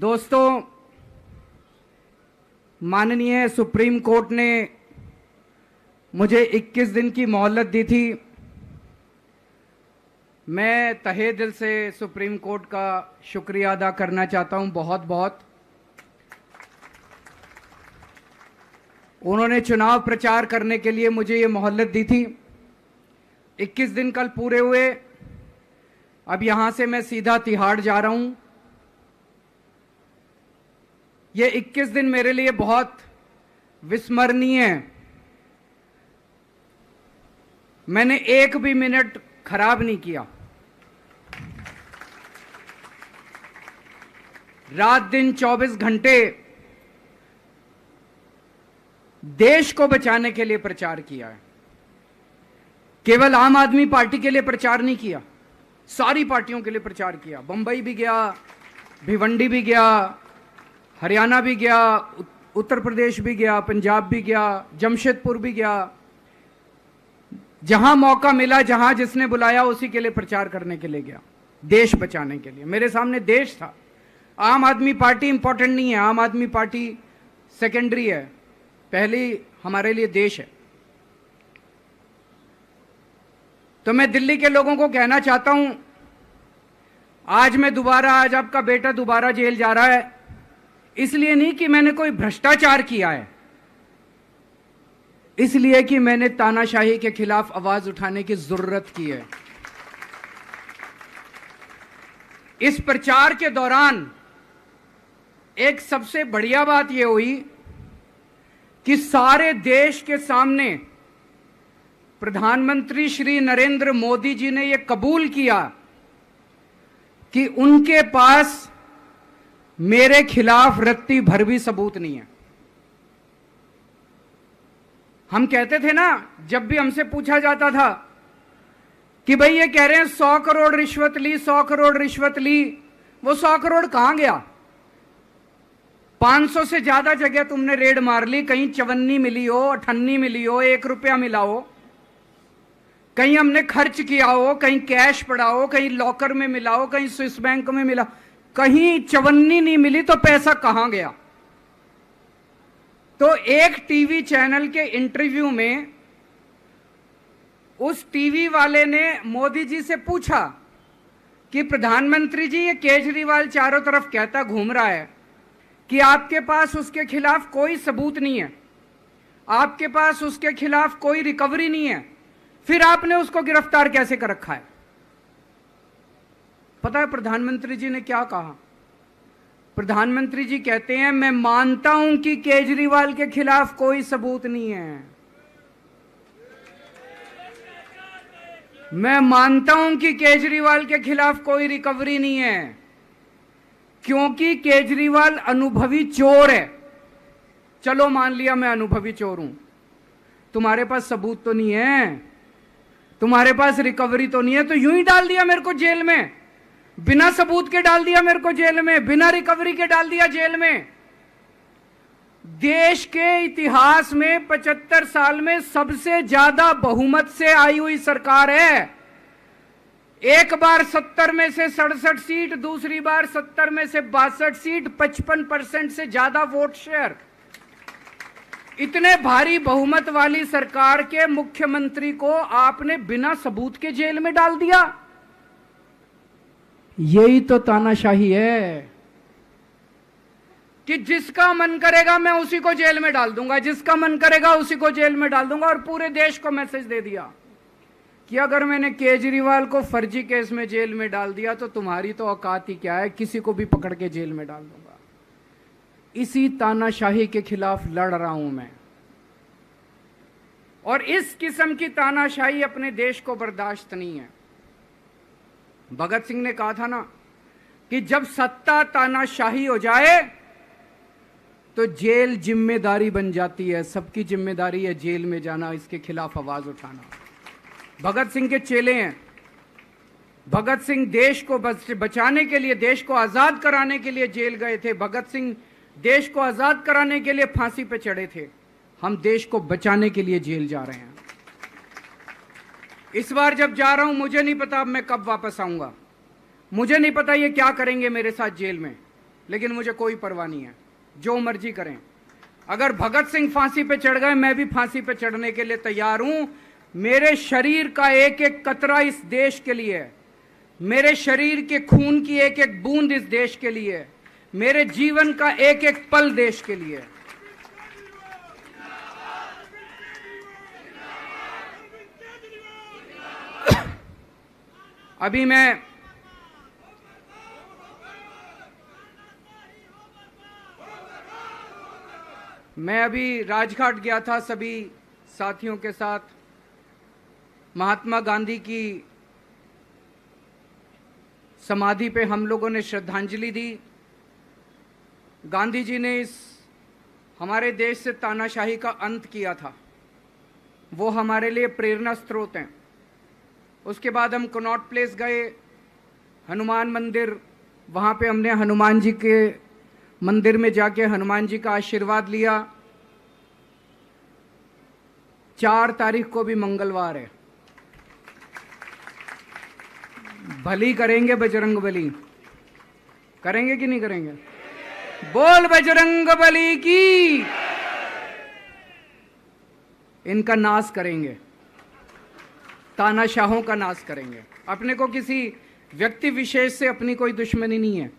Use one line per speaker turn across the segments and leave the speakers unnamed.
दोस्तों, माननीय supreme court ने मुझे 21 दिन की मोहलत दी थी। मैं तहे दिल से सुप्रीम कोर्ट का शुक्रिया अदा करना चाहता हूं, बहुत बहुत। उन्होंने चुनाव प्रचार करने के लिए मुझे ये मोहलत दी थी। 21 दिन कल पूरे हुए। अब यहां से मैं सीधा तिहाड़ जा रहा हूं। ये 21 दिन मेरे लिए बहुत विस्मरणीय है। मैंने एक भी मिनट खराब नहीं किया। रात दिन 24 घंटे देश को बचाने के लिए प्रचार किया है। केवल आम आदमी पार्टी के लिए प्रचार नहीं किया, सारी पार्टियों के लिए प्रचार किया। बंबई भी गया, भिवंडी भी गया, हरियाणा भी गया, उत्तर प्रदेश भी गया, पंजाब भी गया, जमशेदपुर भी गया। जहां मौका मिला, जहां जिसने बुलाया, उसी के लिए प्रचार करने के लिए गया, देश बचाने के लिए। मेरे सामने देश था। आम आदमी पार्टी इंपॉर्टेंट नहीं है, आम आदमी पार्टी सेकेंडरी है, पहली हमारे लिए देश है। तो मैं दिल्ली के लोगों को कहना चाहता हूं, आज आपका बेटा दोबारा जेल जा रहा है, इसलिए नहीं कि मैंने कोई भ्रष्टाचार किया है, इसलिए कि मैंने तानाशाही के खिलाफ आवाज उठाने की जरूरत की है। इस प्रचार के दौरान एक सबसे बढ़िया बात यह हुई कि सारे देश के सामने प्रधानमंत्री श्री नरेंद्र मोदी जी ने यह कबूल किया कि उनके पास मेरे खिलाफ रत्ती भर भी सबूत नहीं है। हम कहते थे ना, जब भी हमसे पूछा जाता था कि भाई ये कह रहे हैं 100 करोड़ रिश्वत ली, 100 करोड़ रिश्वत ली, वो 100 करोड़ कहां गया? 500 से ज्यादा जगह तुमने रेड मार ली, कहीं चवन्नी मिली हो, अठन्नी मिली हो, 1 रुपया मिला हो, कहीं हमने खर्च किया हो, कहीं कैश पड़ा हो, कहीं लॉकर में मिला हो, कहीं स्विस बैंक में मिला, कहीं चवन्नी नहीं मिली, तो पैसा कहां गया? तो एक टीवी चैनल के इंटरव्यू में उस टीवी वाले ने मोदी जी से पूछा कि प्रधानमंत्री जी, ये केजरीवाल चारों तरफ कहता घूम रहा है कि आपके पास उसके खिलाफ कोई सबूत नहीं है, आपके पास उसके खिलाफ कोई रिकवरी नहीं है, फिर आपने उसको गिरफ्तार कैसे कर रखा है? पता है प्रधानमंत्री जी ने क्या कहा? प्रधानमंत्री जी कहते हैं, मैं मानता हूं कि केजरीवाल के खिलाफ कोई सबूत नहीं है, मैं मानता हूं कि केजरीवाल के खिलाफ कोई रिकवरी नहीं है, क्योंकि केजरीवाल अनुभवी चोर है। चलो मान लिया मैं अनुभवी चोर हूं, तुम्हारे पास सबूत तो नहीं है, तुम्हारे पास रिकवरी तो नहीं है, तो यूं ही डाल दिया मेरे को जेल में, बिना सबूत के डाल दिया मेरे को जेल में, बिना रिकवरी के डाल दिया जेल में। देश के इतिहास में 75 साल में सबसे ज्यादा बहुमत से आई हुई सरकार है। एक बार 70 में से 67 सीट, दूसरी बार 70 में से 62 सीट, 55% से ज्यादा वोट शेयर। इतने भारी बहुमत वाली सरकार के मुख्यमंत्री को आपने बिना सबूत के जेल में डाल दिया। यही तो तानाशाही है कि जिसका मन करेगा मैं उसी को जेल में डाल दूंगा, जिसका मन करेगा उसी को जेल में डाल दूंगा। और पूरे देश को मैसेज दे दिया कि अगर मैंने केजरीवाल को फर्जी केस में जेल में डाल दिया तो तुम्हारी तो औकात ही क्या है, किसी को भी पकड़ के जेल में डाल दूंगा। इसी तानाशाही के खिलाफ लड़ रहा हूं मैं, और इस किस्म की तानाशाही अपने देश को बर्दाश्त नहीं है। भगत सिंह ने कहा था ना कि जब सत्ता तानाशाही हो जाए तो जेल जिम्मेदारी बन जाती है, सबकी जिम्मेदारी है जेल में जाना, इसके खिलाफ आवाज उठाना। भगत सिंह के चेले हैं। भगत सिंह देश को बचाने के लिए, देश को आजाद कराने के लिए जेल गए थे। भगत सिंह देश को आजाद कराने के लिए फांसी पे चढ़े थे। हम देश को बचाने के लिए जेल जा रहे हैं। इस बार जब जा रहा हूं, मुझे नहीं पता अब मैं कब वापस आऊंगा, मुझे नहीं पता ये क्या करेंगे मेरे साथ जेल में। लेकिन मुझे कोई परवाह नहीं है, जो मर्जी करें। अगर भगत सिंह फांसी पे चढ़ गए, मैं भी फांसी पे चढ़ने के लिए तैयार हूं। मेरे शरीर का एक एक कतरा इस देश के लिए है, मेरे शरीर के खून की एक एक बूंद इस देश के लिए है, मेरे जीवन का एक एक पल देश के लिए है। अभी मैं अभी राजघाट गया था सभी साथियों के साथ। महात्मा गांधी की समाधि पे हम लोगों ने श्रद्धांजलि दी। गांधी जी ने इस हमारे देश से तानाशाही का अंत किया था, वो हमारे लिए प्रेरणा स्रोत हैं। उसके बाद हम कनॉट प्लेस गए, हनुमान मंदिर, वहाँ पे हमने हनुमान जी के मंदिर में जाके हनुमान जी का आशीर्वाद लिया। 4 तारीख को भी मंगलवार है, भली करेंगे बजरंग बली, करेंगे कि नहीं करेंगे? बोल बजरंग बली की। इनका नाश करेंगे, तानाशाहों का नाश करेंगे। अपने को किसी व्यक्ति विशेष से अपनी कोई दुश्मनी नहीं है,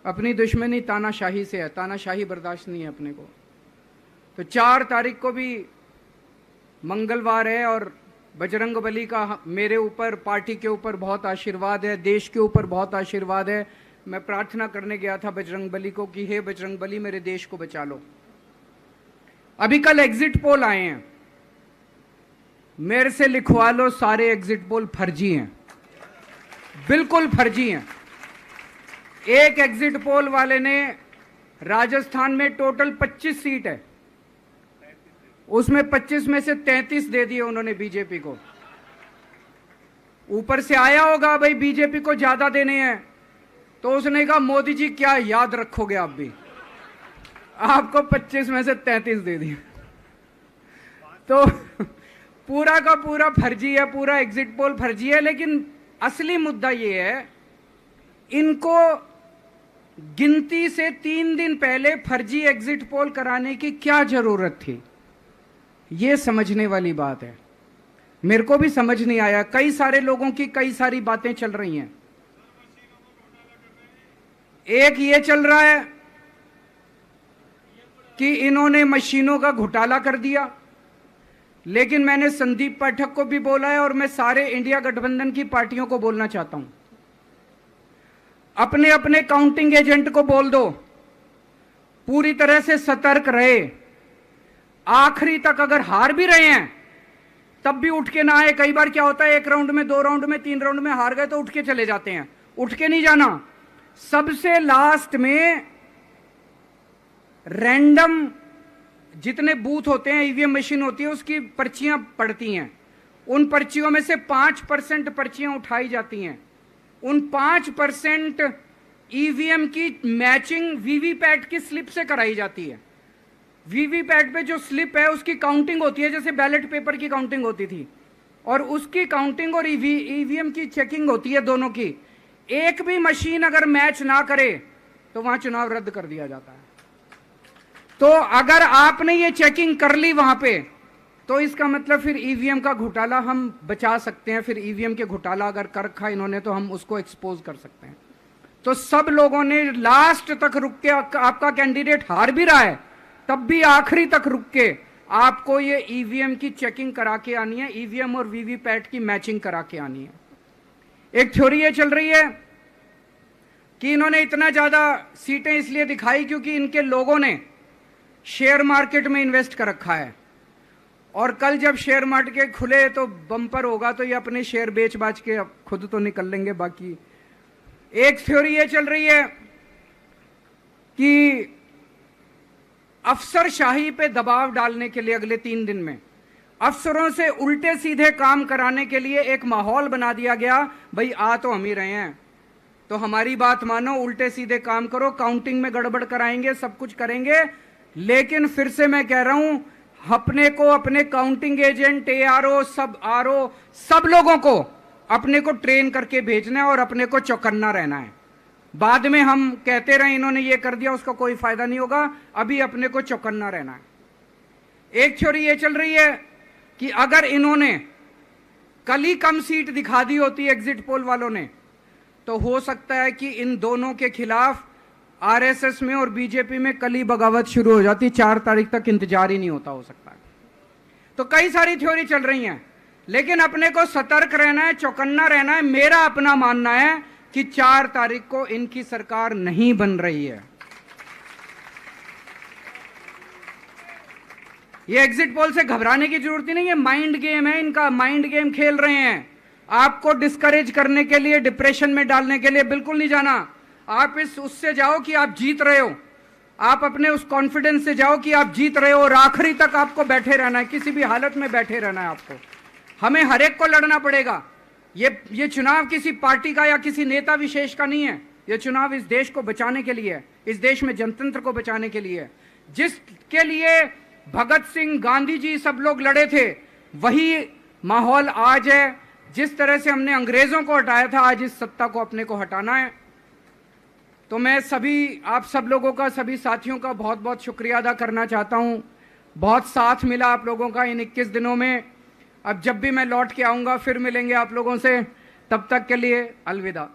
अपनी दुश्मनी तानाशाही से है, तानाशाही बर्दाश्त नहीं है अपने को। तो 4 तारीख को भी मंगलवार है और बजरंग बली का मेरे ऊपर, पार्टी के ऊपर बहुत आशीर्वाद है, देश के ऊपर बहुत आशीर्वाद है। मैं प्रार्थना करने गया था बजरंग बली को कि हे बजरंग बली, मेरे देश को बचा लो। अभी कल एग्जिट पोल आए हैं, मेरे से लिखवा लो, सारे एग्जिट पोल फर्जी हैं, बिल्कुल फर्जी हैं। एक एग्जिट पोल वाले ने राजस्थान में टोटल 25 सीट है, उसमें 25 में से 33 दे दिए उन्होंने बीजेपी को। ऊपर से आया होगा भाई बीजेपी को ज्यादा देने हैं, तो उसने कहा मोदी जी क्या याद रखोगे आप भी, आपको 25 में से 33 दे दिए। तो पूरा का पूरा फर्जी है, पूरा एग्जिट पोल फर्जी है। लेकिन असली मुद्दा ये है, इनको गिनती से 3 दिन पहले फर्जी एग्जिट पोल कराने की क्या जरूरत थी, ये समझने वाली बात है। मेरे को भी समझ नहीं आया, कई सारे लोगों की कई सारी बातें चल रही हैं। एक ये चल रहा है कि इन्होंने मशीनों का घोटाला कर दिया, लेकिन मैंने संदीप पाठक को भी बोला है और मैं सारे इंडिया गठबंधन की पार्टियों को बोलना चाहता हूं, अपने अपने काउंटिंग एजेंट को बोल दो पूरी तरह से सतर्क रहे। आखिरी तक अगर हार भी रहे हैं तब भी उठ के ना आए। कई बार क्या होता है, 1 राउंड में, 2 राउंड में, 3 राउंड में हार गए तो उठ के चले जाते हैं। उठ के नहीं जाना, सबसे लास्ट में रैंडम जितने बूथ होते हैं, ईवीएम मशीन होती है, उसकी पर्चियां पड़ती हैं। उन पर्चियों में से 5% पर्चियां उठाई जाती हैं। उन 5% ईवीएम की मैचिंग वीवीपैट की स्लिप से कराई जाती है। वीवीपैट पे जो स्लिप है उसकी काउंटिंग होती है, जैसे बैलेट पेपर की काउंटिंग होती थी, और उसकी काउंटिंग और ईवीएम की चेकिंग होती है दोनों की। एक भी मशीन अगर मैच ना करे तो वहां चुनाव रद्द कर दिया जाता है। तो अगर आपने ये चेकिंग कर ली वहां पे, तो इसका मतलब फिर ईवीएम का घोटाला हम बचा सकते हैं। फिर ईवीएम के घोटाला अगर कर रखा इन्होंने तो हम उसको एक्सपोज कर सकते हैं। तो सब लोगों ने लास्ट तक रुक के, आपका कैंडिडेट हार भी रहा है तब भी आखिरी तक रुक के आपको ये ईवीएम की चेकिंग करा के आनी है, ईवीएम और वीवीपैट की मैचिंग करा के आनी है। एक थ्योरी ये चल रही है कि इन्होंने इतना ज्यादा सीटें इसलिए दिखाई क्योंकि इनके लोगों ने शेयर मार्केट में इन्वेस्ट कर रखा है, और कल जब शेयर मार्केट खुले तो बम्पर होगा, तो ये अपने शेयर बेच बाच के खुद तो निकल लेंगे। बाकी एक थ्योरी ये चल रही है कि अफसरशाही पे दबाव डालने के लिए अगले 3 दिन में अफसरों से उल्टे सीधे काम कराने के लिए एक माहौल बना दिया गया। भाई आ तो हम ही रहे हैं, तो हमारी बात मानो, उल्टे सीधे काम करो, काउंटिंग में गड़बड़ कराएंगे, सब कुछ करेंगे। लेकिन फिर से मैं कह रहा हूं, अपने को, अपने काउंटिंग एजेंट, एआरओ, सब आरओ, सब लोगों को अपने को ट्रेन करके भेजना है और अपने को चौकन्ना रहना है। बाद में हम कहते रहे इन्होंने ये कर दिया, उसका कोई फायदा नहीं होगा। अभी अपने को चौकन्ना रहना है। एक थ्योरी ये चल रही है कि अगर इन्होंने कल ही कम सीट दिखा दी होती एग्जिट पोल वालों ने, तो हो सकता है कि इन दोनों के खिलाफ आरएसएस में और बीजेपी में कल ही बगावत शुरू हो जाती। 4 तारीख तक इंतजार ही नहीं होता, हो सकता है। तो कई सारी थ्योरी चल रही हैं, लेकिन अपने को सतर्क रहना है, चौकन्ना रहना है। मेरा अपना मानना है कि 4 तारीख को इनकी सरकार नहीं बन रही है। ये एग्जिट पोल से घबराने की जरूरत ही नहीं है, माइंड गेम है इनका, माइंड गेम खेल रहे हैं। आपको डिस्करेज करने के लिए, डिप्रेशन में डालने के लिए बिल्कुल नहीं जाना। आप उससे जाओ कि आप जीत रहे हो, आप अपने उस कॉन्फिडेंस से जाओ कि आप जीत रहे हो, और आखिरी तक आपको बैठे रहना है, किसी भी हालत में बैठे रहना है आपको। हमें हर एक को लड़ना पड़ेगा। ये चुनाव किसी पार्टी का या किसी नेता विशेष का नहीं है। ये चुनाव इस देश को बचाने के लिए है, इस देश में जनतंत्र को बचाने के लिए है। जिसके लिए भगत सिंह, गांधी जी सब लोग लड़े थे, वही माहौल आज है। जिस तरह से हमने अंग्रेजों को हटाया था, आज इस सत्ता को अपने को हटाना है। तो मैं सभी आप सब लोगों का, सभी साथियों का बहुत बहुत शुक्रिया अदा करना चाहता हूं। बहुत साथ मिला आप लोगों का इन 21 दिनों में। अब जब भी मैं लौट के आऊंगा फिर मिलेंगे आप लोगों से। तब तक के लिए अलविदा।